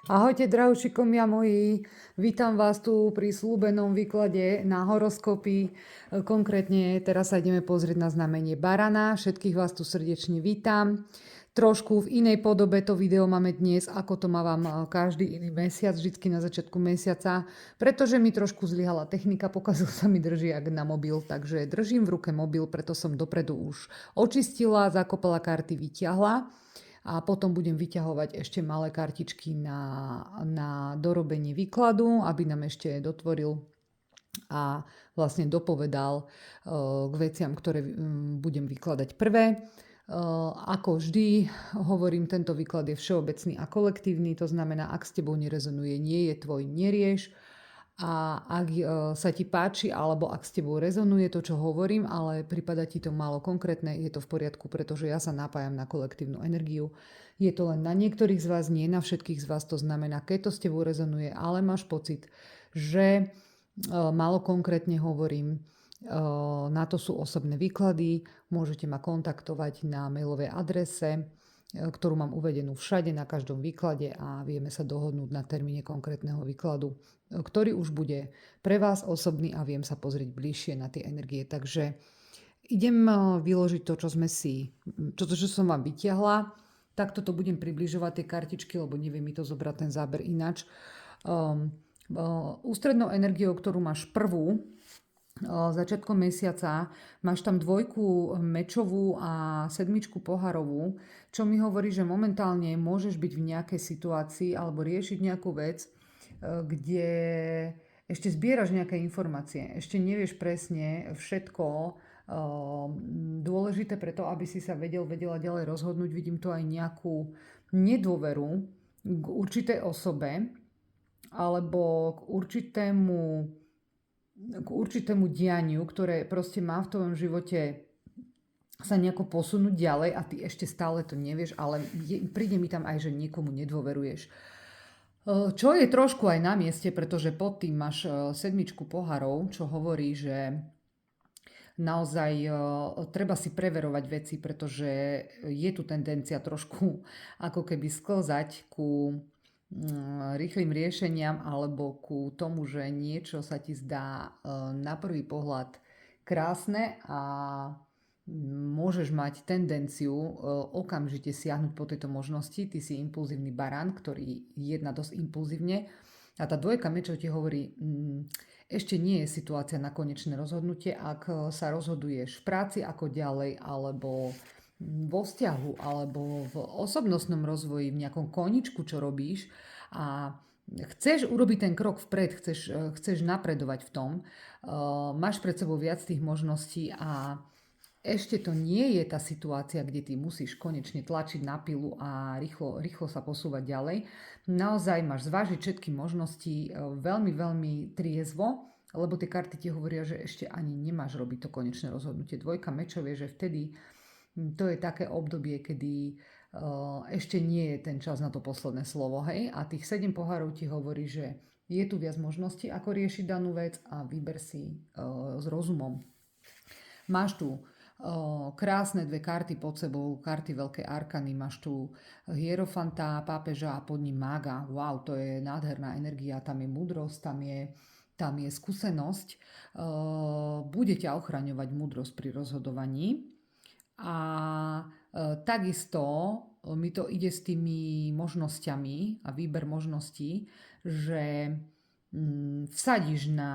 Ahojte, drahúšikovia moji, vítam vás tu pri slúbenom výklade na horoskopy. Konkrétne teraz sa ideme pozrieť na znamenie barana. Všetkých vás tu srdečne vítam. Trošku v inej podobe to video máme dnes, ako to mávam každý iný mesiac, vždycky na začiatku mesiaca, pretože mi trošku zlyhala technika, pokazil sa mi držiak na mobil, takže držím v ruke mobil, preto som dopredu už očistila, zakopala karty, vyťahla. A potom budem vyťahovať ešte malé kartičky na dorobenie výkladu, aby nám ešte dotvoril a vlastne dopovedal k veciam, ktoré budem vykladať prvé. Ako vždy hovorím, tento výklad je všeobecný a kolektívny, to znamená, ak s tebou nerezonuje, nie je tvoj, nerieš. A ak sa ti páči, alebo ak s tebou rezonuje to, čo hovorím, ale prípada ti to málo konkrétne, je to v poriadku, pretože ja sa napájam na kolektívnu energiu. Je to len na niektorých z vás, nie na všetkých z vás, to znamená, keď to s tebou rezonuje, ale máš pocit, že málo konkrétne hovorím, na to sú osobné výklady, môžete ma kontaktovať na mailovej adrese, ktorú mám uvedenú všade na každom výklade a vieme sa dohodnúť na termíne konkrétneho výkladu, ktorý už bude pre vás osobný a viem sa pozrieť bližšie na tie energie. Takže idem vyložiť to, čo som vám vytiahla. Takto to budem približovať tie kartičky, lebo neviem mi to zobrať ten záber inač. Ústrednou energiou, ktorú máš prvú, začiatkom mesiaca, máš tam 2 mečovú a 7 pohárovú, čo mi hovorí, že momentálne môžeš byť v nejakej situácii alebo riešiť nejakú vec, kde ešte zbieraš nejaké informácie, ešte nevieš presne všetko, dôležité preto, aby si sa vedela ďalej rozhodnúť. Vidím tu aj nejakú nedôveru k určitej osobe alebo k určitému dianiu, ktoré proste má v tvojom živote sa nejako posunúť ďalej a ty ešte stále to nevieš, ale príde mi tam aj, že niekomu nedôveruješ. Čo je trošku aj na mieste, pretože pod tým máš 7 pohárov, čo hovorí, že naozaj treba si preverovať veci, pretože je tu tendencia trošku ako keby sklzať ku rýchlym riešeniam alebo ku tomu, že niečo sa ti zdá na prvý pohľad krásne a môžeš mať tendenciu okamžite siahnuť po tejto možnosti. Ty si impulzívny barán, ktorý jedná dosť impulzívne a tá 2 mečov ti hovorí, ešte nie je situácia na konečné rozhodnutie, ak sa rozhoduješ v práci ako ďalej alebo vo vzťahu alebo v osobnostnom rozvoji, v nejakom koničku, čo robíš a chceš urobiť ten krok vpred, chceš napredovať v tom, máš pred sebou viac tých možností a ešte to nie je tá situácia, kde ty musíš konečne tlačiť na pilu a rýchlo sa posúvať ďalej. Naozaj máš zvážiť všetky možnosti veľmi, veľmi triezvo, lebo tie karty ti hovoria, že ešte ani nemáš robiť to konečné rozhodnutie. 2 mečov je, že vtedy to je také obdobie, kedy ešte nie je ten čas na to posledné slovo, hej? A tých 7 pohárov ti hovorí, že je tu viac možností, ako riešiť danú vec a vyber si s rozumom. Máš tu krásne 2 karty pod sebou, karty veľkej arkany, máš tu hierofanta, pápeža a pod ním mága. Wow, to je nádherná energia, tam je múdrosť, tam je skúsenosť. Bude ťa ochraňovať múdrosť pri rozhodovaní. A takisto mi to ide s tými možnosťami a výber možností, že vsadíš na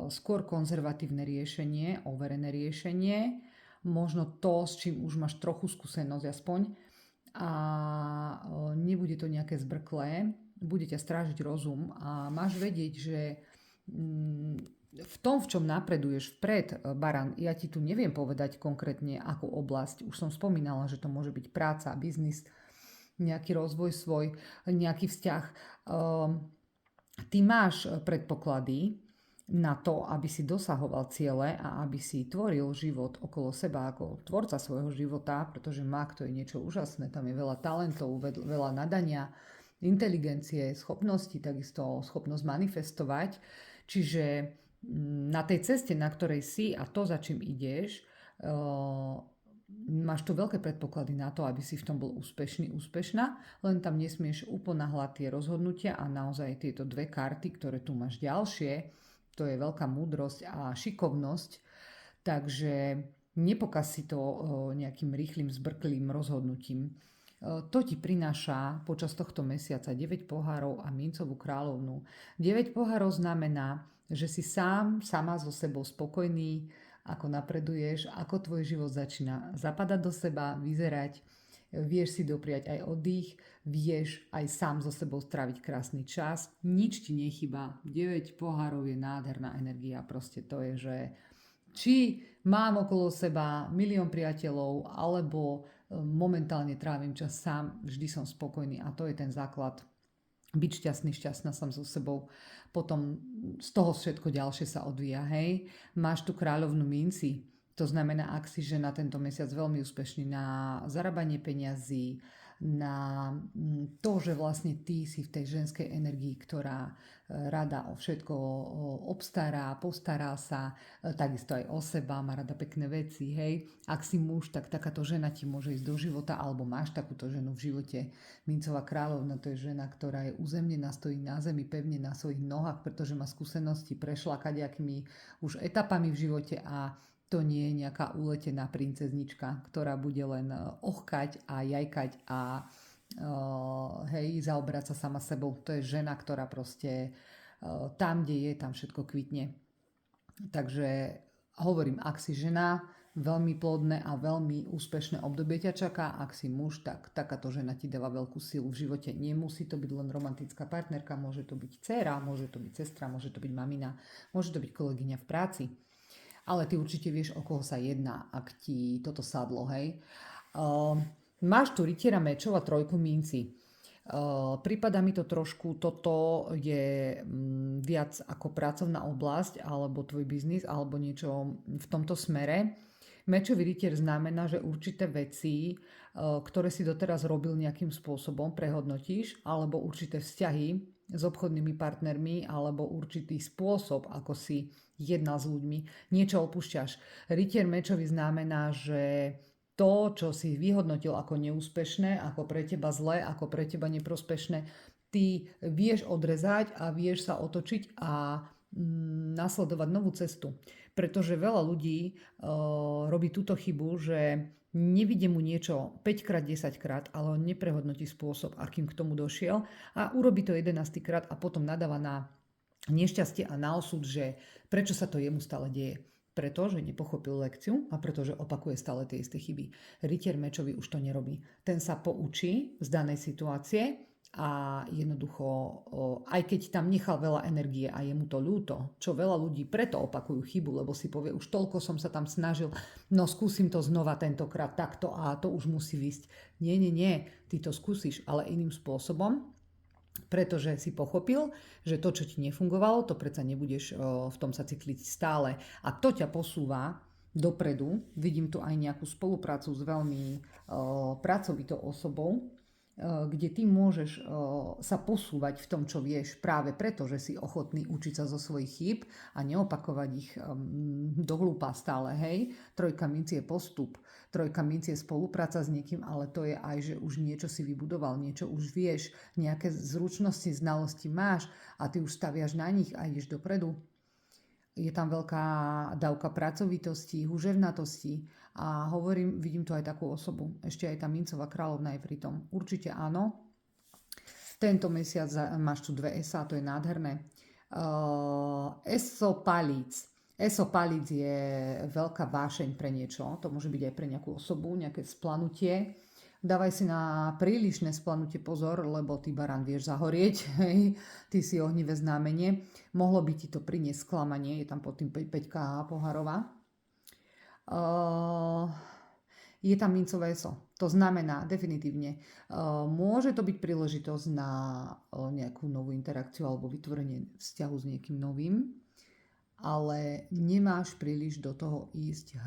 skôr konzervatívne riešenie, overené riešenie, možno to, s čím už máš trochu skúsenosť aspoň a nebude to nejaké zbrklé, bude ťa strážiť rozum a máš vedieť, že v tom, v čom napreduješ vpred, barán, ja ti tu neviem povedať konkrétne akú oblasť. Už som spomínala, že to môže byť práca, biznis, nejaký rozvoj svoj, nejaký vzťah. Ty máš predpoklady na to, aby si dosahoval ciele a aby si tvoril život okolo seba ako tvorca svojho života, pretože mák to je niečo úžasné, tam je veľa talentov, veľa nadania, inteligencie, schopnosti, takisto schopnosť manifestovať. Čiže na tej ceste, na ktorej si a to, za čím ideš, máš tu veľké predpoklady na to, aby si v tom bol úspešný, úspešná, len tam nesmieš uponáhľať tie rozhodnutia a naozaj tieto dve karty, ktoré tu máš ďalšie, to je veľká múdrosť a šikovnosť, takže nepokaz si to nejakým rýchlým, zbrklým rozhodnutím. To ti prináša počas tohto mesiaca 9 pohárov a mincovú kráľovnú. 9 pohárov znamená, že si sama so sebou spokojný, ako napreduješ, ako tvoj život začína zapadať do seba, vyzerať, vieš si dopriať aj oddych, vieš aj sám so sebou stráviť krásny čas, nič ti nechýba. 9 pohárov je nádherná energia, proste to je, že či mám okolo seba milión priateľov, alebo momentálne trávim čas sám, vždy som spokojný a to je ten základ. Byť šťastný, šťastná som so sebou. Potom z toho všetko ďalšie sa odvíja, hej. Máš tu kráľovnú minci, to znamená, ak si žena tento mesiac veľmi úspešný na zarábanie peňazí, na to, že vlastne ty si v tej ženskej energii, ktorá rada o všetko obstará, postará sa, takisto aj o seba, má rada pekné veci, hej. Ak si muž, tak takáto žena ti môže ísť do života, alebo máš takúto ženu v živote. Mincová kráľovna, to je žena, ktorá je uzemnená, stojí na zemi, pevne na svojich nohách, pretože má skúsenosti, prešla kadejakými už etapami v živote a to nie je nejaká uletená princeznička, ktorá bude len ochkať a jajkať a hej, zaoberať sa sama sebou. To je žena, ktorá proste tam, kde je, tam všetko kvitne. Takže hovorím, ak si žena, veľmi plodné a veľmi úspešné obdobie ťa čaká. Ak si muž, tak takáto žena ti dáva veľkú silu v živote. Nemusí to byť len romantická partnerka, môže to byť dcéra, môže to byť sestra, môže to byť mamina, môže to byť kolegyňa v práci. Ale ty určite vieš, o koho sa jedná, ak ti toto sadlo, hej. Máš tu rytiera mečov a trojku minci. Prípada mi to trošku, toto je viac ako pracovná oblasť, alebo tvoj biznis, alebo niečo v tomto smere. Mečový rytier znamená, že určité veci, ktoré si doteraz robil nejakým spôsobom, prehodnotíš, alebo určité vzťahy s obchodnými partnermi, alebo určitý spôsob, ako si jednal s ľuďmi, niečo opúšťaš. Rytier mečový znamená, že to, čo si vyhodnotil ako neúspešné, ako pre teba zlé, ako pre teba neprospešné, ty vieš odrezať a vieš sa otočiť a nasledovať novú cestu. Pretože veľa ľudí robí túto chybu, že nevidie mu niečo 5-krát, 10-krát, ale on neprehodnotí spôsob, akým k tomu došiel a urobí to 11. krát a potom nadáva na nešťastie a na osud, že prečo sa to jemu stále deje. Pretože nepochopil lekciu a pretože opakuje stále tie isté chyby. Rytier mečový už to nerobí. Ten sa poučí z danej situácie a jednoducho, aj keď tam nechal veľa energie a je mu to ľúto, čo veľa ľudí preto opakujú chybu, lebo si povie, už toľko som sa tam snažil, no skúsim to znova tentokrát takto a to už musí výsť. Nie, ty to skúsiš, ale iným spôsobom, pretože si pochopil, že to, čo ti nefungovalo, to predsa nebudeš v tom sa cykliť stále. A to ťa posúva dopredu. Vidím tu aj nejakú spoluprácu s veľmi pracovitou osobou, kde ty môžeš sa posúvať v tom, čo vieš, práve preto, že si ochotný učiť sa zo svojich chýb a neopakovať ich do hlúpa stále, hej. Trojka minci je postup, trojka minci je spolupráca s niekým, ale to je aj, že už niečo si vybudoval, niečo už vieš, nejaké zručnosti, znalosti máš a ty už staviaš na nich a ideš dopredu. Je tam veľká dávka pracovitosti, huževnatosti a hovorím, vidím tu aj takú osobu. Ešte aj tá mincová kráľovna je pri tom. Určite áno. Tento mesiac máš tu dve esa, to je nádherné. Esopalíc. Esopalíc je veľká vášeň pre niečo. To môže byť aj pre nejakú osobu, nejaké splanutie. Dávaj si na prílišné splanutie pozor, lebo ty barán vieš zahorieť, hej. Ty si ohnivé znamenie. Mohlo by ti to priniesť sklamanie, je tam pod tým 5 poharová. Je tam mincové eso. To znamená definitívne, môže to byť príležitosť na nejakú novú interakciu alebo vytvorenie vzťahu s niekým novým, ale nemáš príliš do toho ísť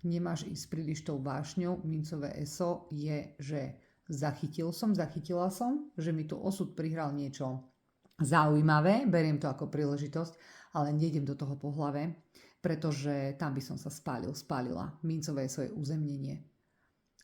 nemáš ísť príliš tou vášňou. Mincové eso je, že zachytila som, že mi tu osud prihral niečo zaujímavé, beriem to ako príležitosť, ale nejdem do toho po hlave, pretože tam by som sa spálila. Mincové eso je uzemnenie.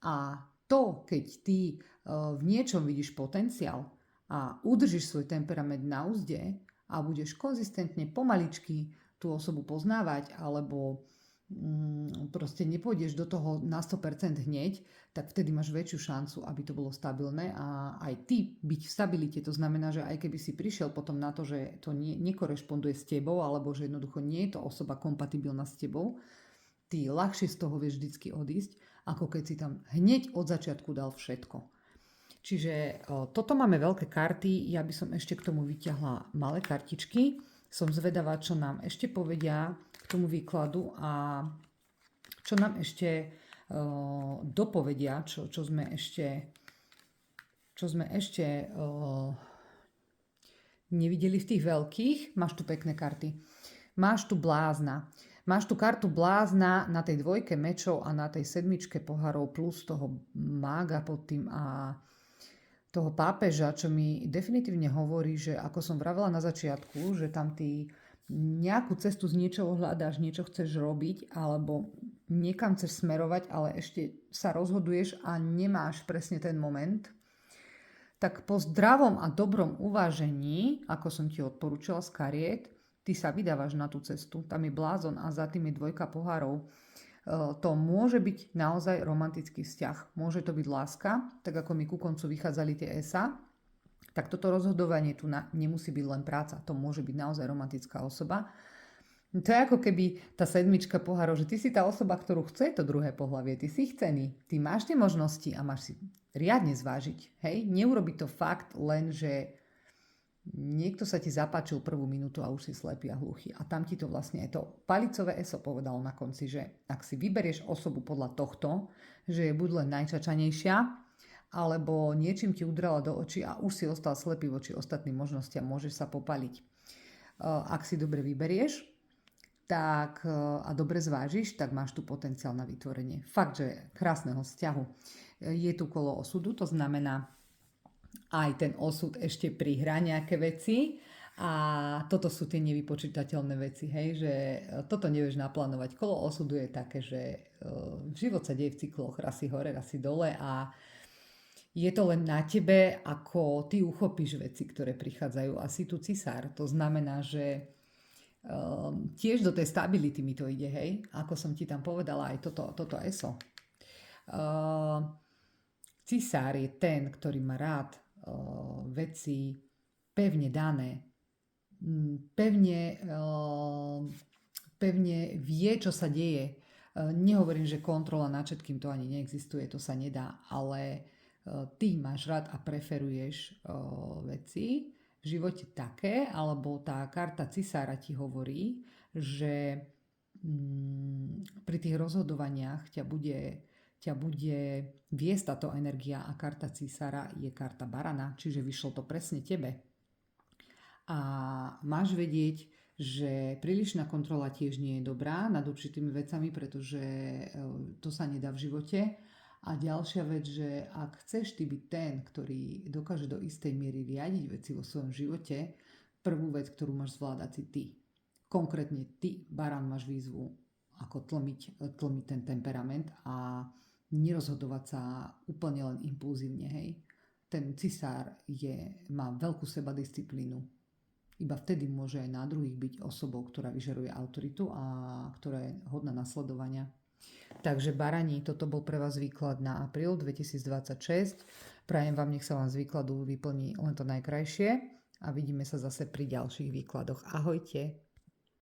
A to, keď ty v niečom vidíš potenciál a udržíš svoj temperament na úzde a budeš konzistentne pomaličky tú osobu poznávať, alebo proste nepôjdeš do toho na 100% hneď, tak vtedy máš väčšiu šancu, aby to bolo stabilné a aj ty byť v stabilite. To znamená, že aj keby si prišiel potom na to, že to nekorešponduje s tebou, alebo že jednoducho nie je to osoba kompatibilná s tebou, ty ľahšie z toho vieš vždycky odísť, ako keď si tam hneď od začiatku dal všetko. Čiže toto máme veľké karty, ja by som ešte k tomu vyťahla malé kartičky. Som zvedavá, čo nám ešte povedia k tomu výkladu a čo nám ešte dopovedia, čo sme ešte nevideli v tých veľkých. Máš tu pekné karty. Máš tu blázna. Máš tu kartu blázna na tej dvojke mečov a na tej sedmičke pohárov plus toho mága pod tým a toho pápeža, čo mi definitívne hovorí, že ako som vravela na začiatku, že tam ty nejakú cestu z niečoho hľadáš, niečo chceš robiť alebo niekam chceš smerovať, ale ešte sa rozhoduješ a nemáš presne ten moment, tak po zdravom a dobrom uvážení, ako som ti odporúčala z kariet, ty sa vydávaš na tú cestu. Tam je blázon a za tým je dvojka pohárov. To môže byť naozaj romantický vzťah. Môže to byť láska, tak ako mi ku koncu vychádzali tie esa. Tak toto rozhodovanie tu nemusí byť len práca. To môže byť naozaj romantická osoba. To je ako keby tá sedmička pohárov, že ty si tá osoba, ktorú chce to druhé pohlavie. Ty si chcený. Ty máš tie možnosti a máš si riadne zvážiť. Hej? Neurobiť to fakt len, že niekto sa ti zapáčil prvú minútu a už si slepý a hluchý. A tam ti to vlastne aj to palicové eso povedalo na konci, že ak si vyberieš osobu podľa tohto, že je buď len najčačanejšia, alebo niečím ti udrala do očí a už si ostal slepý voči ostatným možnostiam, môžeš sa popaliť. Ak si dobre vyberieš tak, a dobre zvážiš, tak máš tu potenciál na vytvorenie. Fakt, že krásneho vzťahu. Je tu kolo osudu, to znamená, aj ten osud ešte prihrá nejaké veci a toto sú tie nevypočítateľné veci, hej, že toto nevieš naplánovať. Kolo osudu je také, že život sa deje v cykloch, raz si hore, raz si dole a je to len na tebe, ako ty uchopíš veci, ktoré prichádzajú a si tu cisár. To znamená, že tiež do tej stability mi to ide, hej, ako som ti tam povedala aj toto eso. Cisár je ten, ktorý má rád veci pevne dané, pevne vie, čo sa deje. Nehovorím, že kontrola nad všetkým to ani neexistuje, to sa nedá, ale ty máš rád a preferuješ veci v živote také, alebo tá karta cisára ti hovorí, že pri tých rozhodovaniach ťa bude viesť táto energia a karta cisára je karta barana, čiže vyšlo to presne tebe. A máš vedieť, že prílišná kontrola tiež nie je dobrá nad určitými vecami, pretože to sa nedá v živote. A ďalšia vec, že ak chceš ty byť ten, ktorý dokáže do istej miery riadiť veci vo svojom živote, prvú vec, ktorú máš zvládať si ty. Konkrétne ty, barán, máš výzvu, ako tlmiť ten temperament a nerozhodovať sa úplne len impulzívne, hej. Ten cisár má veľkú sebadisciplínu. Iba vtedy môže aj na druhých byť osobou, ktorá vyžaruje autoritu a ktorá je hodná nasledovania. Takže barani, toto bol pre vás výklad na apríl 2026. Prajem vám, nech sa vám z výkladu vyplní len to najkrajšie a vidíme sa zase pri ďalších výkladoch. Ahojte!